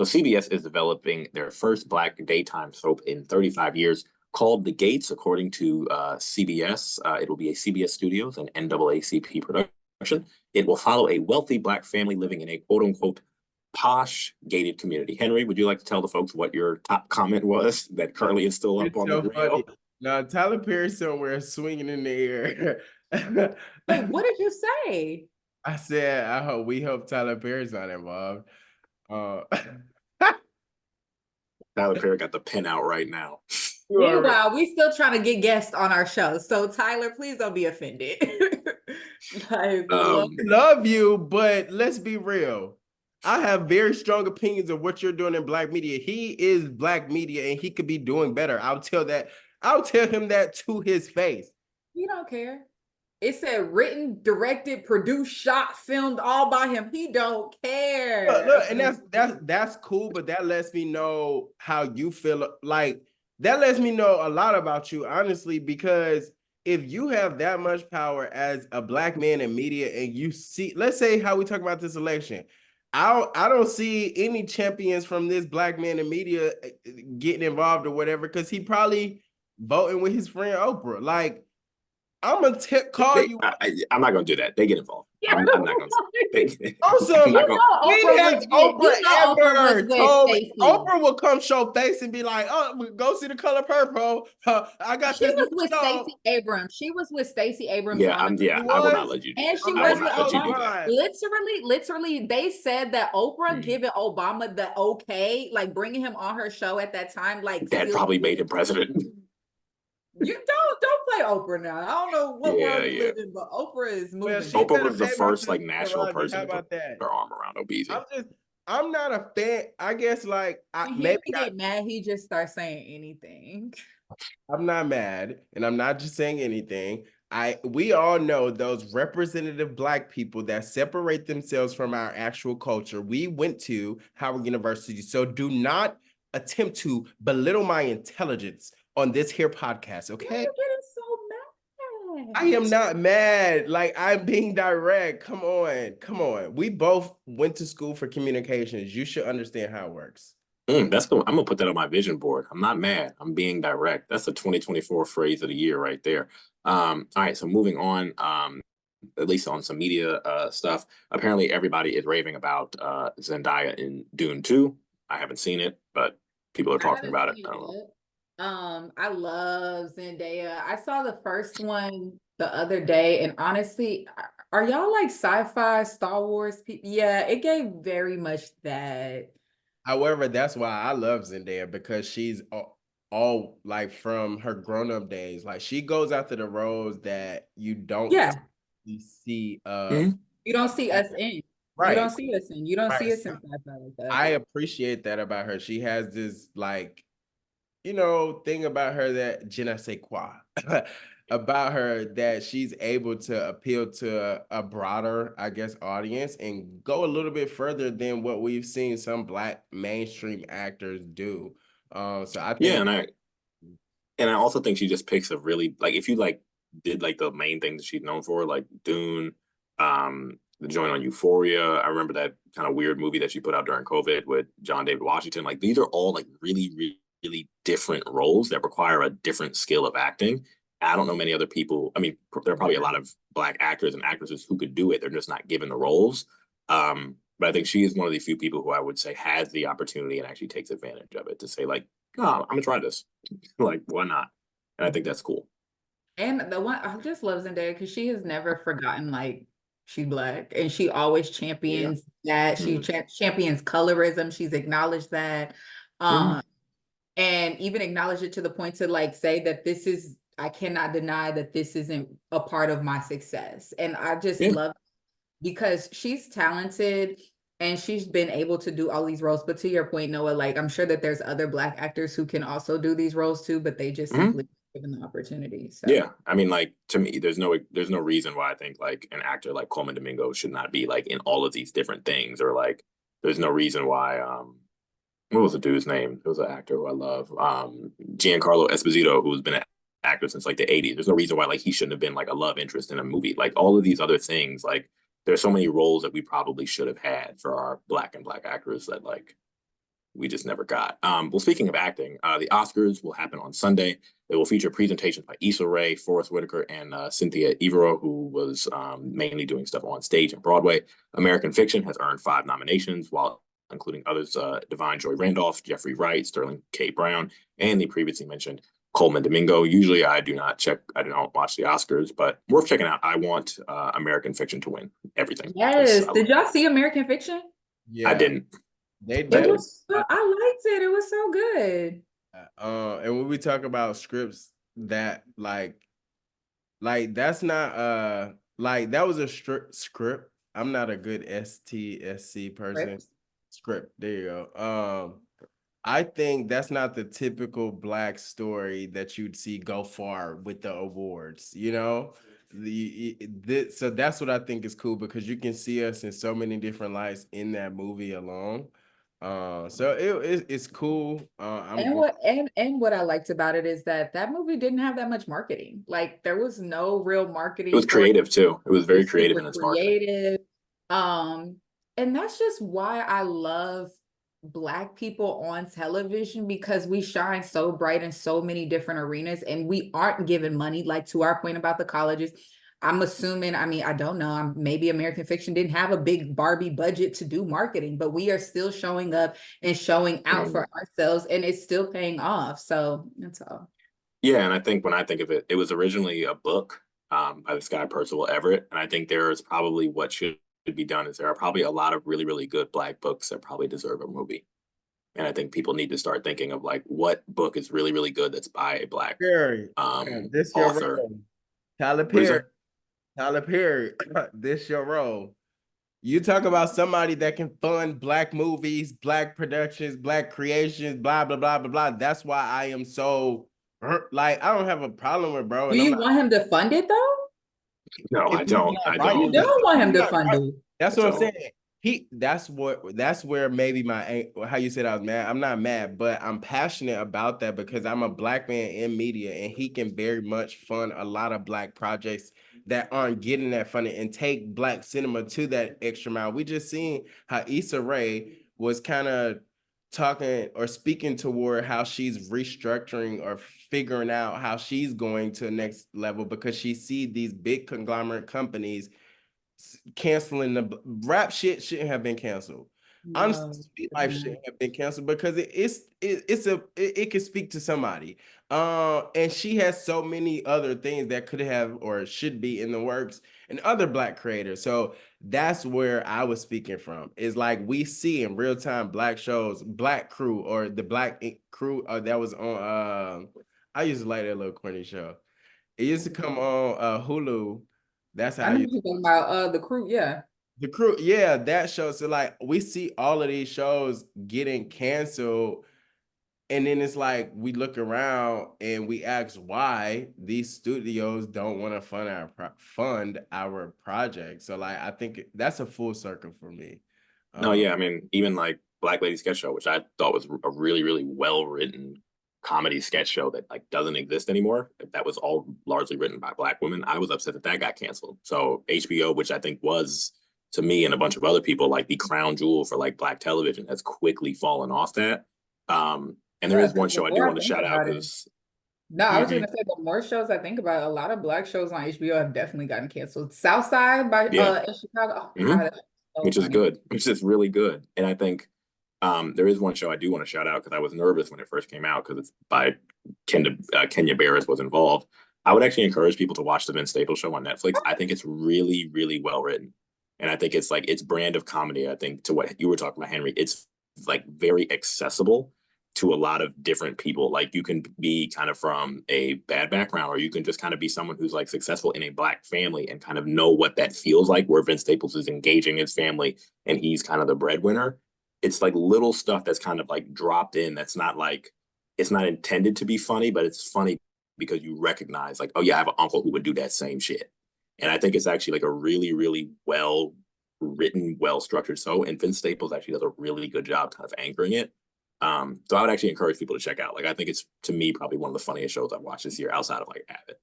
So CBS is developing their first Black daytime soap in 35 years called The Gates, according to CBS. It will be a CBS Studios and NAACP production. It will follow a wealthy Black family living in a quote unquote posh gated community. Henry, would you like to tell the folks what your top comment was that currently is still up It's on the so funny. grill? Now Tyler Perry somewhere swinging in the air. Wait, what did you say? I said, we hope Tyler Perry's not involved. Uh, Tyler Perry got the pen out right now. Meanwhile, we still trying to get guests on our show. So Tyler, please don't be offended. Love you, but let's be real. I have very strong opinions of what you're doing in Black media. He is Black media and he could be doing better. I'll tell him that to his face. He don't care. It said written, directed, produced, shot, filmed all by him. He don't care. Look, and that's cool, but that lets me know how you feel. Like that lets me know a lot about you, honestly, because if you have that much power as a Black man in media and you see, let's say how we talk about this election, I don't see any champions from this Black man in media getting involved or whatever, because he probably voting with his friend Oprah. Like, I'm gonna call you. I'm not gonna do that. They get involved. I'm not gonna. Also, Oprah will come show face and be like, "Oh, go see The Color Purple." I got she was with Stacey Abrams. She was with Stacey Abrams. Yeah, I will not let you do. And she was with Obama. Literally, they said that Oprah giving Obama the okay, like bringing him on her show at that time, like that probably made him president. You don't play Oprah now. I don't know what world you live in, but Oprah is moving. Oprah was the first like national person to put her arm around obesity. I'm not a fan. I guess like maybe get mad. He just starts saying anything. I'm not mad, and I'm not just saying anything. We all know those representative Black people that separate themselves from our actual culture. We went to Howard University, so do not attempt to belittle my intelligence on this here podcast, okay? You're getting so mad. I am not mad. Like, I'm being direct. Come on. We both went to school for communications. You should understand how it works. That's cool. I'm gonna put that on my vision board. I'm not mad. I'm being direct. That's the 2024 phrase of the year right there. All right. So moving on. At least on some media stuff. Apparently, everybody is raving about Zendaya in Dune 2. I haven't seen it, but people are talking about it. I don't know. I love Zendaya. I saw the first one the other day, and honestly, are y'all like sci-fi Star Wars people? Yeah, it gave very much that. However, that's why I love Zendaya, because she's all like from her grown-up days. Like, she goes after the roles that you don't see. You don't see us in. Right. You don't see us in. You don't see us in sci-fi like that. I appreciate that about her. She has this like, thing about her that je ne sais quoi about her, that she's able to appeal to a broader, I guess, audience and go a little bit further than what we've seen some Black mainstream actors do. So I think, and I also think she just picks a really, like, if you like did like the main thing that she's known for, like Dune, the joint on Euphoria. I remember that kind of weird movie that she put out during COVID with John David Washington. Like, these are all like really different roles that require a different skill of acting. I don't know many other people. I mean, there are probably a lot of Black actors and actresses who could do it. They're just not given the roles. But I think she is one of the few people who I would say has the opportunity and actually takes advantage of it to say, like, oh, I'm gonna try this. Like, why not? And I think that's cool. And the one I just love Zendaya because she has never forgotten, like, she's Black, and she always champions that. She champions colorism. She's acknowledged that. And even acknowledge it to the point to like say that I cannot deny that this isn't a part of my success. And I just love, because she's talented and she's been able to do all these roles. But to your point, Noah, like, I'm sure that there's other Black actors who can also do these roles too, but they just simply given the opportunity. So. Yeah. I mean, like, to me, there's no reason why I think like an actor like Coleman Domingo should not be like in all of these different things, or like there's no reason why what was the dude's name? It was an actor who I love. Giancarlo Esposito, who's been an actor since like the 80s. There's no reason why like he shouldn't have been like a love interest in a movie. Like, all of these other things, like there's so many roles that we probably should have had for our Black actors that like we just never got. Well, speaking of acting, the Oscars will happen on Sunday. They will feature presentations by Issa Rae, Forrest Whitaker, and Cynthia Erivo, who was mainly doing stuff on stage and Broadway. American Fiction has earned 5 nominations, while including others, Divine Joy Randolph, Jeffrey Wright, Sterling K. Brown, and the previously mentioned Coleman Domingo. Usually I do not watch the Oscars, but worth checking out. I want American Fiction to win everything. Yes. Did y'all see American Fiction? I didn't. They It did. was I liked it. It was so good. And when we talk about scripts that like that's not like that was a script. I'm not a good STSC person. Script. There you go. I think that's not the typical Black story that you'd see go far with the awards, you know? So that's what I think is cool, because you can see us in so many different lights in that movie alone. So it's cool. And what I liked about it is that movie didn't have that much marketing. Like, there was no real marketing. It was creative too. It was very creative in its marketing. And that's just why I love Black people on television, because we shine so bright in so many different arenas, and we aren't given money. Like, to our point about the colleges, I'm assuming, I mean, I don't know, maybe American Fiction didn't have a big Barbie budget to do marketing, but we are still showing up and showing out for ourselves, and it's still paying off. So that's all. Yeah, and I think when I think of it, it was originally a book by this guy Percival Everett, and I think there is probably what should be done is there are probably a lot of really, really good Black books that probably deserve a movie. And I think people need to start thinking of like what book is really, really good that's by a Black author. Tyler Perry. Tyler Perry, this your role. You talk about somebody that can fund Black movies, Black productions, Black creations, blah, blah, blah, blah, blah. That's why I am so, like, I don't have a problem with bro. Do you want him to fund it though? No, I don't. You don't want him to fund it. That's what I'm saying. That's where maybe how you said I was mad. I'm not mad, but I'm passionate about that because I'm a Black man in media, and he can very much fund a lot of Black projects that aren't getting that funding and take Black cinema to that extra mile. We just seen how Issa Rae was kind of talking or speaking toward how she's restructuring or figuring out how she's going to the next level, because she see these big conglomerate companies canceling the rap shit. Shouldn't have been canceled. No. Honestly, Sweet Life shouldn't have been canceled because it can speak to somebody. And she has so many other things that could have or should be in the works, and other Black creators. So that's where I was speaking from. Is like we see in real time Black shows, Black Crew or the Black Crew that was on. I used to like that little corny show. It used to come on Hulu. That's how I know you're talking about The Crew, yeah. The Crew, yeah, that show. So like we see all of these shows getting canceled, and then it's like we look around and we ask why these studios don't want to fund our project. So like I think that's a full circle for me. No, yeah, I mean even like Black Lady Sketch Show, which I thought was a really, really well written comedy sketch show that like doesn't exist anymore. That was all largely written by Black women. I was upset that got canceled. So HBO, which I think was to me and a bunch of other people like the crown jewel for like Black television, has quickly fallen off that. And there is one show I do want to shout out because I was gonna say the more shows I think about, a lot of Black shows on HBO have definitely gotten canceled. Southside by in Chicago, God, which is good, which is really good. And I think there is one show I do want to shout out because I was nervous when it first came out because it's by Kenya Barris was involved. I would actually encourage people to watch the Vince Staples Show on Netflix. I think it's really, really well written. And I think it's like its brand of comedy, I think, to what you were talking about, Henry, it's like very accessible to a lot of different people. Like you can be kind of from a bad background, or you can just kind of be someone who's like successful in a Black family and kind of know what that feels like, where Vince Staples is engaging his family and he's kind of the breadwinner. It's like little stuff that's kind of like dropped in. That's not like, it's not intended to be funny, but it's funny because you recognize like, oh yeah, I have an uncle who would do that same shit. And I think it's actually like a really, really well written, well structured show. And Vince Staples actually does a really good job kind of anchoring it. So I would actually encourage people to check out. Like, I think it's, to me, probably one of the funniest shows I've watched this year outside of like Abbott.